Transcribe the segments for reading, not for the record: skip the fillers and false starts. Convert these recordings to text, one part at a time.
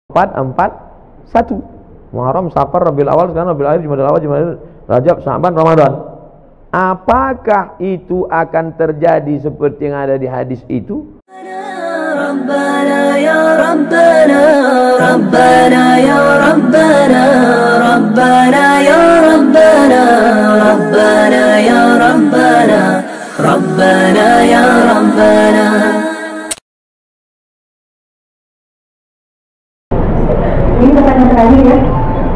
441 Muharram, Safar, Rabiul Awal, sekarang Rabiul Akhir, Jumadil Awal, Jumadil, Rajab, Sya'ban, Ramadan. Apakah itu akan terjadi seperti yang ada di hadis itu? Rabbana ya Rabbana, Rabbana ya Rabbana, Rabbana ya Rabbana, Rabbana ya Rabbana, Rabbana ya Rabbana. Ini pertanyaan terakhir ya.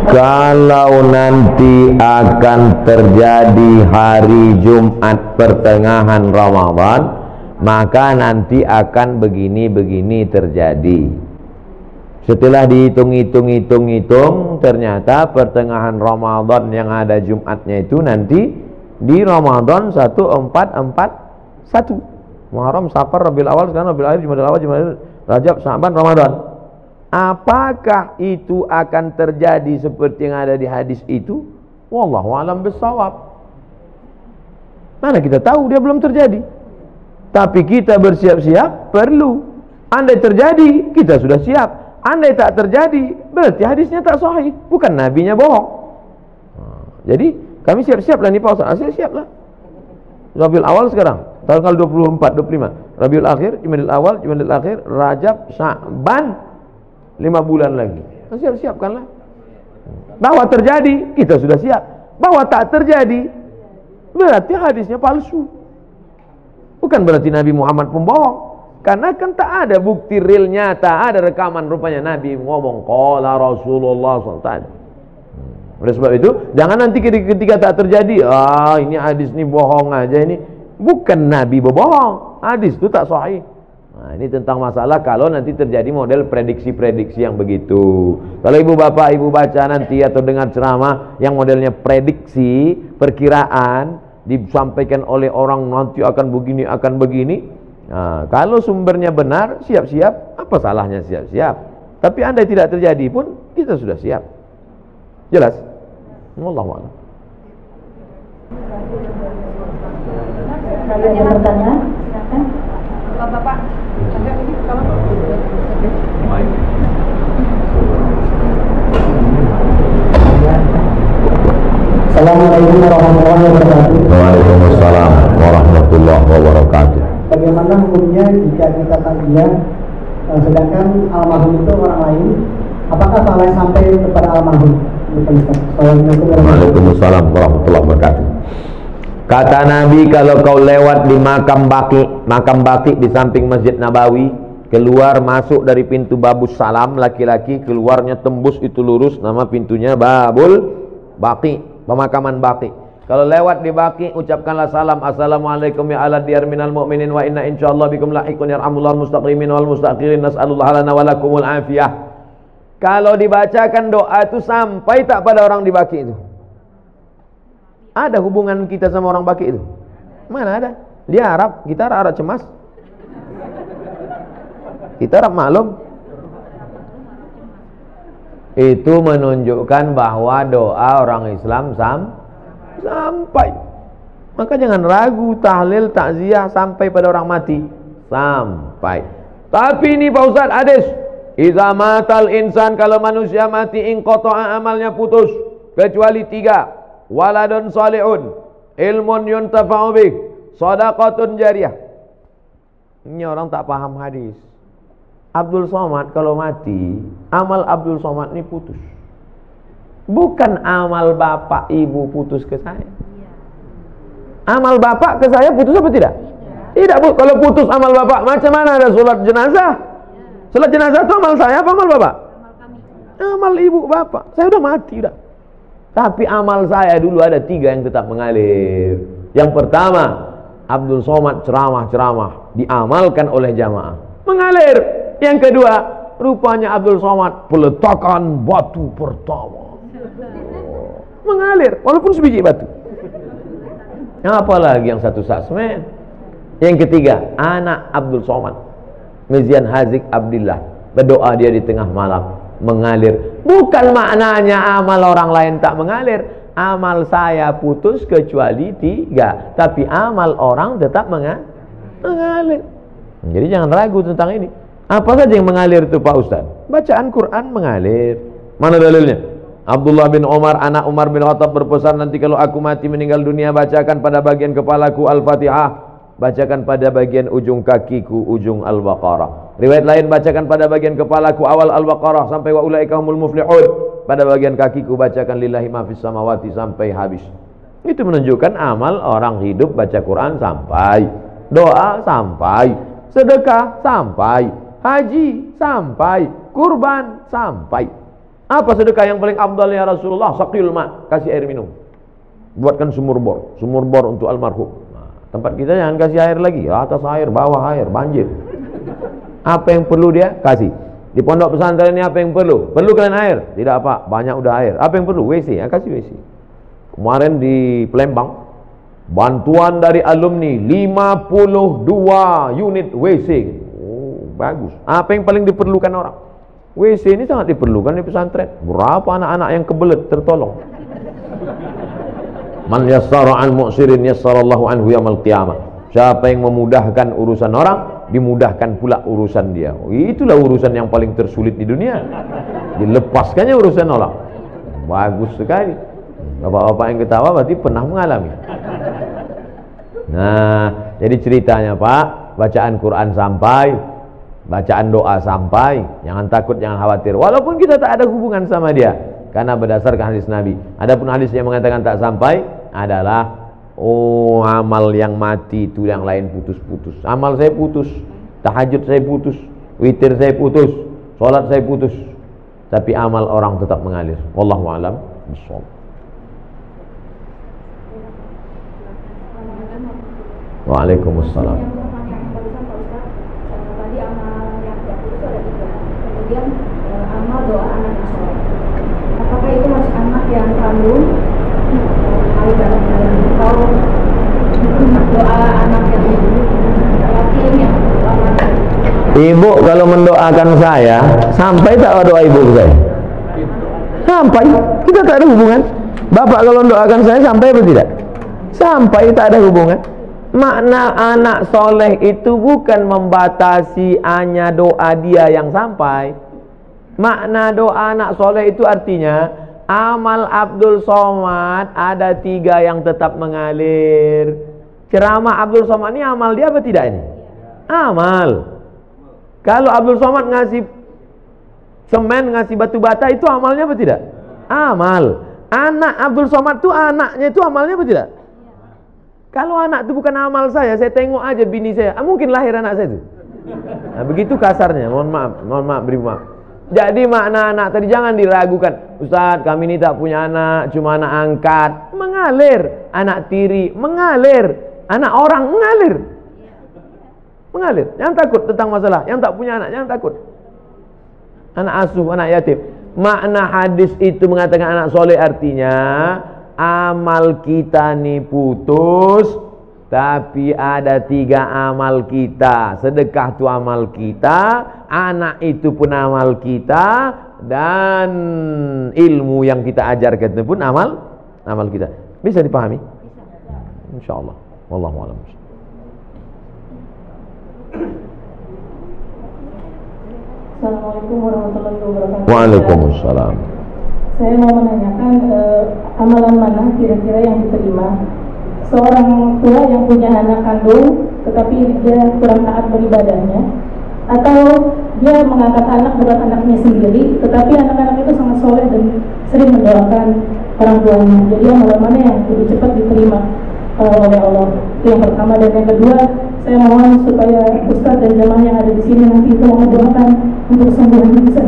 Kalau nanti akan terjadi hari Jumat pertengahan Ramadan, maka nanti akan begini-begini terjadi. Setelah dihitung-hitung, ternyata pertengahan Ramadan yang ada Jumatnya itu nanti di Ramadan 1441 Muharram, Safar, Rabiul Awal, sekarang Rabiul Akhir, Jumadil Awal, Jumadil, Rajab, Sya'ban, Ramadan. Apakah itu akan terjadi seperti yang ada di hadis itu? Wallahu a'lam bishawab. Mana kita tahu, dia belum terjadi. Tapi kita bersiap-siap perlu. Andai terjadi, kita sudah siap. Andai tak terjadi, berarti hadisnya tak sahih, bukan nabinya bohong. Jadi kami siap-siap lah nih Pak Ustaz. Siap-siap lah. Rabiul Awal sekarang tanggal 24, 25. Rabiul Akhir, Jumadil Awal, Jumadil Akhir, Rajab, Sya'ban, 5 bulan lagi. Siap-siapkanlah. Bahwa terjadi, kita sudah siap. Bahwa tak terjadi, berarti hadisnya palsu. Bukan berarti Nabi Muhammad pembohong. Karena kan tak ada bukti real nyata, ada rekaman rupanya Nabi ngomong qala Rasulullah SAW. Oleh sebab itu, jangan nanti ketika tak terjadi, ini hadis ini bohong aja ini. Bukan Nabi berbohong, hadis itu tak sahih. Nah, ini tentang masalah kalau nanti terjadi model prediksi-prediksi yang begitu. Kalau ibu bapak ibu baca nanti atau dengar ceramah yang modelnya prediksi, perkiraan, disampaikan oleh orang nanti akan begini, akan begini. Nah, kalau sumbernya benar, siap-siap. Apa salahnya siap-siap? Tapi andai tidak terjadi pun, kita sudah siap. Jelas? Wallahu a'lam. Kalau ada pertanyaan, silakan. Bapak, Assalamualaikum warahmatullahi wabarakatuh. Waalaikumsalam warahmatullahi wabarakatuh. Bagaimana hukumnya jika kita takziah sedangkan almarhum itu orang lain? Apakah soleh sampai kepada almarhum? Waalaikumsalam warahmatullahi wabarakatuh. Kata Nabi, kalau kau lewat di makam baki di samping Masjid Nabawi, keluar masuk dari pintu Babus Salam, laki-laki keluarnya tembus itu lurus, nama pintunya Babul Baki, pemakaman Baki. Kalau lewat di Baki, ucapkanlah salam, assalamualaikum ya ala diyar minal mu'minin wa inna insyaallah bikum lahikun yarhamullah al-mustaqimin wal mustaqirin nas'alullah lana wa lakumul afiyah. Kalau dibacakan doa itu sampai tak pada orang di Baki itu? Ada hubungan kita sama orang Baki itu? Mana ada? Dia Arab, kita Arab cemas. Kita Arab maklum. Itu menunjukkan bahwa doa orang Islam sampai. Maka jangan ragu, tahlil, takziah sampai pada orang mati. Sampai. Tapi ini Pak Ustaz, hadis. Iza matal insan, kalau manusia mati, inqata'a amalnya putus. Kecuali 3. Waladun salihun, ilmun yuntafa'u bih, shadaqatun jariyah. Ini orang tak paham hadis. Abdul Somad kalau mati, amal Abdul Somad ini putus. Bukan amal bapak ibu putus ke saya. Amal bapak ke saya putus apa tidak? Tidak, Bu. Kalau putus amal bapak, macam mana ada sholat jenazah? Sholat jenazah itu amal saya apa amal bapak? Amal ibu bapak. Saya udah mati udah. Tapi amal saya dulu ada 3 yang tetap mengalir. Yang pertama, Abdul Somad ceramah-ceramah diamalkan oleh jamaah, mengalir. Yang kedua, rupanya Abdul Somad peletakan batu pertama, mengalir walaupun sebiji batu. Apalagi yang satu sasmen. Yang ketiga, anak Abdul Somad, Mizian Hazik Abdillah, berdoa dia di tengah malam, mengalir. Bukan maknanya amal orang lain tak mengalir. Amal saya putus kecuali 3, tapi amal orang tetap mengalir. Jadi jangan ragu tentang ini. Apa saja yang mengalir itu Pak Ustaz? Bacaan Quran mengalir. Mana dalilnya? Abdullah bin Umar, anak Umar bin Khattab berpesan, nanti kalau aku mati meninggal dunia, bacakan pada bagian kepalaku Al-Fatihah, bacakan pada bagian ujung kakiku ujung Al-Baqarah. Riwayat lain, bacakan pada bagian kepalaku awal Al-Baqarah sampai wa ulaika humul muflihun. Pada bagian kakiku bacakan lillahi ma fis samawati sampai habis. Itu menunjukkan amal orang hidup baca Quran sampai, doa sampai, sedekah sampai, haji sampai, kurban sampai. Apa sedekah yang paling afdal ya Rasulullah? Saqil ma, kasih air minum. Buatkan sumur bor untuk almarhum. Nah, tempat kita jangan kasih air lagi, atas air, bawah air, banjir. Apa yang perlu dia? Kasih. Di pondok pesantren ini apa yang perlu? Perlu kalian air? Tidak apa, banyak udah air. Apa yang perlu? WC, ya kasih WC. Kemarin di Palembang, bantuan dari alumni 52 unit WC. Oh, bagus. Apa yang paling diperlukan orang? WC ini sangat diperlukan di pesantren. Berapa anak-anak yang kebelet tertolong. Man yassara an mu'sirin yassarallahu anhu yaumil qiyamah. Siapa yang memudahkan urusan orang, dimudahkan pula urusan dia. Itulah urusan yang paling tersulit di dunia. Dilepaskannya urusan orang. Bagus sekali. Bapak-bapak yang ketawa berarti pernah mengalami. Nah, jadi ceritanya Pak, bacaan Quran sampai, bacaan doa sampai, jangan takut, jangan khawatir. Walaupun kita tak ada hubungan sama dia, karena berdasarkan hadis Nabi. Adapun hadis yang mengatakan tak sampai adalah, oh amal yang mati itu yang lain putus-putus. Amal saya putus, tahajud saya putus, witir saya putus, sholat saya putus, tapi amal orang tetap mengalir. Wallahu a'lam bishawab. Waalaikumsalam. Kemudian amal doa anak yang soleh. Apakah itu masih anak yang kandung atau doa anak yang laki yang ibu kalau mendoakan saya sampai tak doa ibu saya? Sampai. Kita tak ada hubungan. Bapak kalau mendoakan saya sampai atau tidak? Sampai, tak ada hubungan. Makna anak soleh itu bukan membatasi hanya doa dia yang sampai. Makna doa anak soleh itu artinya amal Abdul Somad ada 3 yang tetap mengalir. Ceramah Abdul Somad ini amal dia apa tidak ini? Amal. Kalau Abdul Somad ngasih semen, ngasih batu bata, itu amalnya apa tidak? Amal. Anak Abdul Somad itu anaknya itu amalnya apa tidak? Kalau anak itu bukan amal saya tengok aja bini saya, mungkin lahir anak saya itu. Nah, begitu kasarnya, mohon maaf, beri maaf. Jadi makna anak tadi jangan diragukan. Ustaz, kami ini tak punya anak, cuma anak angkat. Mengalir. Anak tiri, mengalir. Anak orang, mengalir. Mengalir. Jangan takut tentang masalah. Yang tak punya anak, jangan takut. Anak asuh, anak yatim. Makna hadis itu mengatakan anak soleh artinya amal kita nih putus, tapi ada 3 amal kita. Sedekah itu amal kita, anak itu pun amal kita, dan ilmu yang kita ajarkan itu pun amal kita. Bisa dipahami? Insyaallah. Wallahu a'lam. Assalamualaikum warahmatullahi wabarakatuh. Waalaikumsalam. Saya mau menanyakan amalan mana kira-kira yang diterima seorang tua yang punya anak kandung tetapi dia kurang taat beribadahnya, atau dia mengangkat anak bukan anaknya sendiri tetapi anak-anak itu sangat soleh dan sering mendoakan orang tuanya. Jadi amalan mana yang lebih cepat diterima oleh Allah? Itu yang pertama. Dan yang kedua, saya mohon supaya Ustaz dan jamaah yang ada di sini nanti itu mendoakan untuk kesembuhan bisa.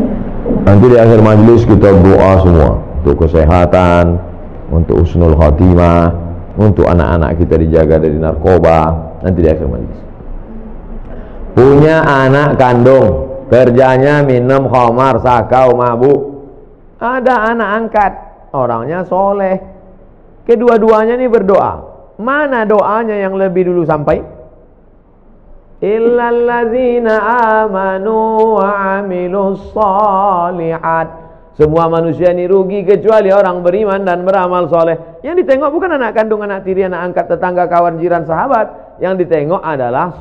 Nanti di akhir majlis kita doa semua untuk kesehatan, untuk husnul khatimah, untuk anak-anak kita dijaga dari narkoba. Nanti di akhir majlis. Punya anak kandung, kerjanya minum khamar, sakau, mabuk. Ada anak angkat, orangnya soleh. Kedua-duanya ini berdoa. Mana doanya yang lebih dulu sampai? Illalladzina amanu wa amilus shalihat. Semua manusia ini rugi kecuali orang beriman dan beramal soleh. Yang ditengok bukan anak kandung, anak tiri, anak angkat, tetangga, kawan, jiran, sahabat. Yang ditengok adalah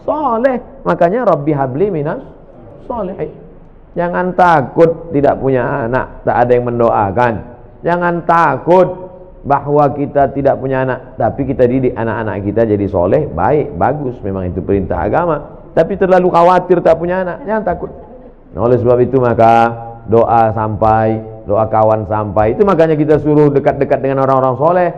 soleh. Makanya Rabbi habli minas solehin. Jangan takut tidak punya anak, tak ada yang mendoakan. Jangan takut bahwa kita tidak punya anak, tapi kita didik anak-anak kita jadi soleh, baik, bagus, memang itu perintah agama. Tapi terlalu khawatir tak punya anak, jangan takut. Nah, oleh sebab itu maka doa sampai, doa kawan sampai. Itu makanya kita suruh dekat-dekat dengan orang-orang soleh,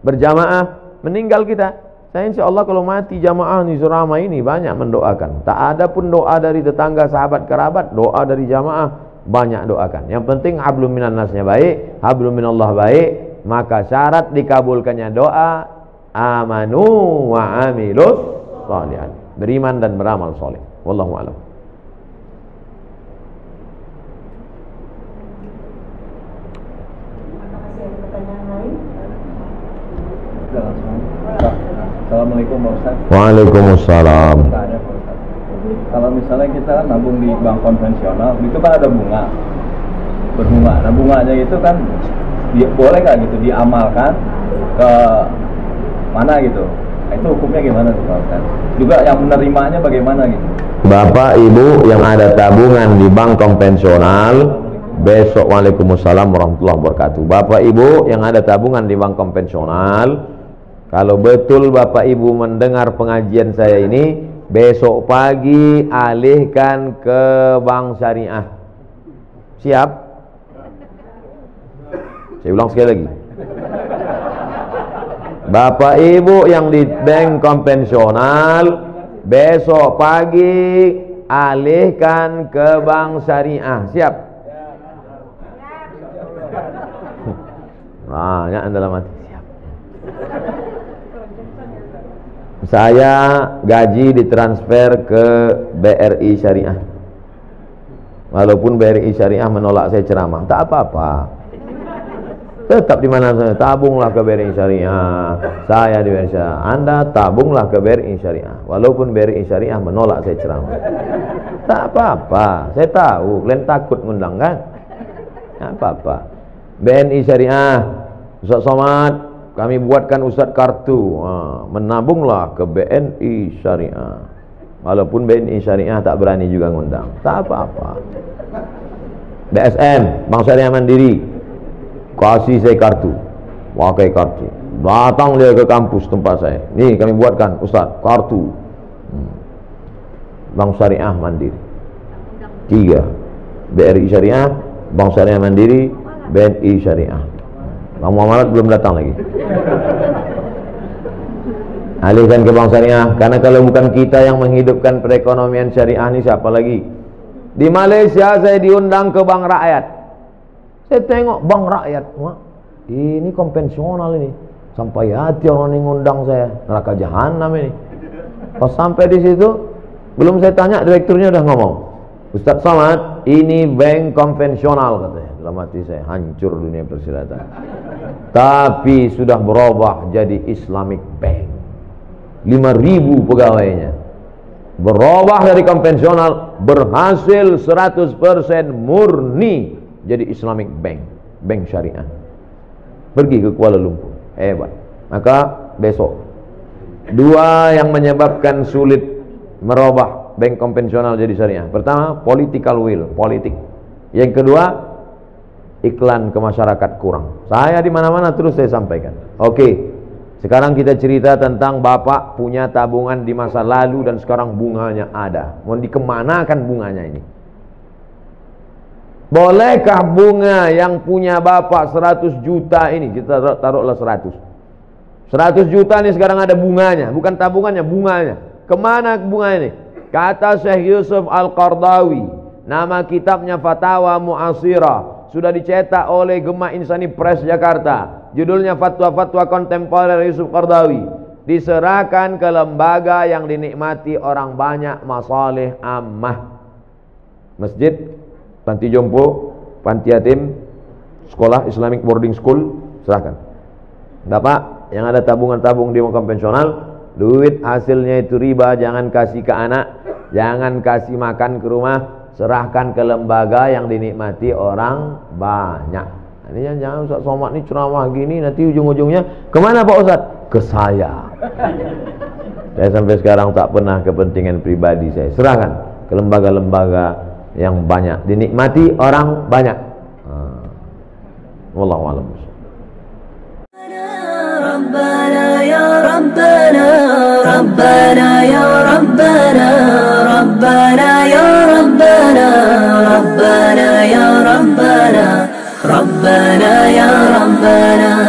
berjamaah. Meninggal kita, saya insya Allah kalau mati jamaah nih selama ini banyak mendoakan. Tak ada pun doa dari tetangga, sahabat, kerabat, doa dari jamaah banyak doakan. Yang penting hablum minan nasnya baik, hablum minallah baik. Maka syarat dikabulkannya doa amanu wa amilus sholihan, beriman dan beramal soleh. Wallahu a'lam. Assalamualaikum Pak Ustaz. Waalaikumsalam. Tanya Pak Ustaz, kalau misalnya kita kan nabung di bank konvensional, itu kan ada bunga, berbunga. Nah bunganya itu kan boleh nggak gitu diamalkan ke mana gitu? Itu hukumnya gimana tuh Pak Ustaz? Juga yang menerimanya bagaimana gitu? Bapak Ibu yang ada tabungan di bank konvensional, besok waalaikumsalam warahmatullahi wabarakatuh. Bapak Ibu yang ada tabungan di bank konvensional, kalau betul Bapak Ibu mendengar pengajian saya ini, besok pagi alihkan ke bank syariah. Siap? Saya ulang sekali lagi. Bapak Ibu yang di bank konvensional, besok pagi alihkan ke bank syariah. Siap? Nah, ya anda mati. Siap. Saya gaji ditransfer ke BRI Syariah. Walaupun BRI Syariah menolak saya ceramah, tak apa-apa. Tetap di mana saya, tabunglah ke BRI Syariah. Saya di BRI Syariah. Anda tabunglah ke BRI Syariah. Walaupun BRI Syariah menolak saya ceramah, tak apa-apa. Saya tahu kalian takut ngundang kan? Tak apa-apa. BNI Syariah, Ustaz Somad, kami buatkan Ustaz kartu. Menabunglah ke BNI Syariah. Walaupun BNI Syariah tak berani juga ngundang, tak apa-apa. BSN, Bank Syariah Mandiri, kasih saya kartu, pakai kartu. Datang dia ke kampus tempat saya. Nih kami buatkan Ustaz kartu Bank Syariah Mandiri. 3 BRI Syariah, Bank Syariah Mandiri, BNI Syariah. Bang Muhammad belum datang lagi. Alihkan ke Bank Syariah, karena kalau bukan kita yang menghidupkan perekonomian syariah ini, siapa lagi? Di Malaysia saya diundang ke Bank Rakyat. Saya tengok Bank Rakyat, wah, ini konvensional ini. Sampai hati orang ini ngundang saya, neraka jahanam ini. Pas sampai di situ, belum saya tanya, direkturnya udah ngomong, Ustaz Somad, ini bank konvensional katanya. Dalam hati saya, hancur dunia persilatan. Tapi sudah berubah jadi Islamic Bank. 5.000 pegawainya. Berubah dari konvensional, berhasil 100% murni jadi Islamic Bank, bank syariah. Pergi ke Kuala Lumpur, hebat. Maka besok, 2 yang menyebabkan sulit merubah bank konvensional jadi syariah. Pertama, political will, politik. Yang kedua, iklan ke masyarakat kurang. Saya di mana-mana terus saya sampaikan. Oke, sekarang kita cerita tentang Bapak punya tabungan di masa lalu dan sekarang bunganya ada. Mau dikemanakan bunganya ini? Bolehkah bunga yang punya Bapak 100 juta ini, kita taruhlah 100 juta ini sekarang ada bunganya, bukan tabungannya, bunganya. Kemana bunga ini? Kata Syekh Yusuf Al-Qardawi, nama kitabnya Fatawa Mu'asirah, sudah dicetak oleh Gema Insani Press Jakarta. Judulnya Fatwa-Fatwa Kontemporer Yusuf Qardawi. Diserahkan ke lembaga yang dinikmati orang banyak, masalih ammah. Masjid, panti jompo, panti yatim, sekolah Islamic boarding school, serahkan. Bapak yang ada tabungan-tabung di bank konvensional, duit hasilnya itu riba, jangan kasih ke anak, jangan kasih makan ke rumah, serahkan ke lembaga yang dinikmati orang banyak. Ini jangan Ustaz Somad ini ceramah gini, nanti ujung-ujungnya kemana Pak Ustaz? Ke saya. Saya sampai sekarang tak pernah kepentingan pribadi saya serahkan ke lembaga-lembaga yang banyak, dinikmati orang banyak. Wallahu a'lam. ربنا يا ربنا ربنا يا ربنا ربنا يا ربنا ربنا يا ربنا ربنا يا ربنا